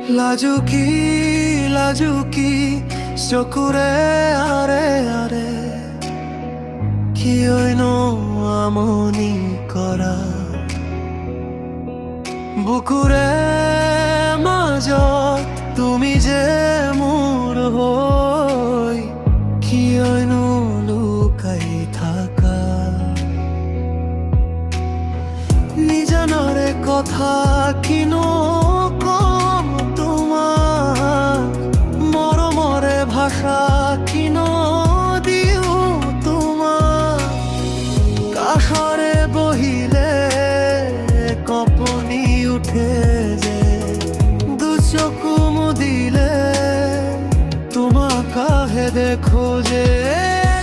লাজুকি লাজুকি চকুৰে আৰে আৰে কিয়নো আমনি কৰা বুকুৰে মাজত তুমি যে মোৰ হৈ কিয়নো লুকাই থাকা নিজানৰে কথা কিনো কম তোমাক মৰমৰে ভাষা কিনো দিও তোমাক কাষৰে বহিলে কঁপনি উঠে যে দুচকু মুদিলে তোমাকাহে দেখো যে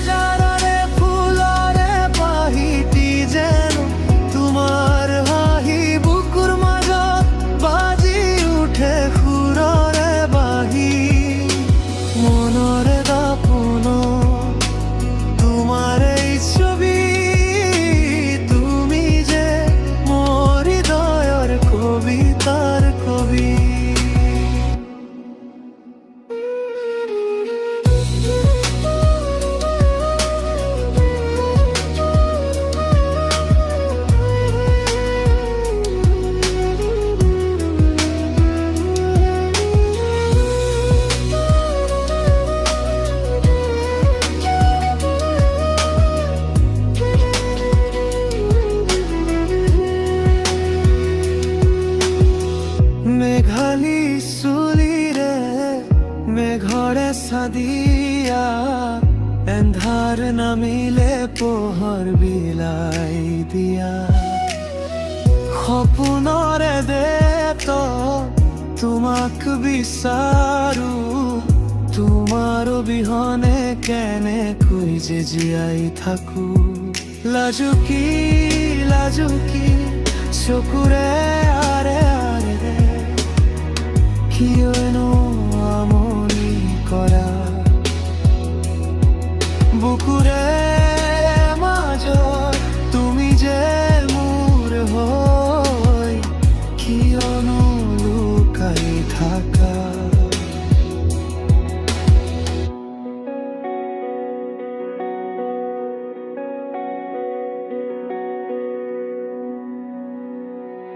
জানাৰে ফুলৰে পাহিটি যেন তোমাৰ হাঁহি বুকুৰ মাজত বাজি উঠে সুৰৰে বাঁহী মনৰে দাপোন তোমাৰ এই ছবি তুমি যে মোৰ হৃদয়ৰ কবিতাৰ কবি মেঘালী চুলিৰে মেঘৰে চাদিয়া এন্ধাৰ নামিলে পোহৰ বিলাই দিয়া সপোনৰে দেত তোমাক বিচাৰো তোমাৰ অবিহনে কেনেকৈ যে জীয়াই থাকো লাজুকি লাজুকি চকুৰে আৰে আৰে কিয়নো আমনি কৰা বুকুৰে মাজত তুমি যে মোৰ হৈ কিয়নো লুকাই থাকা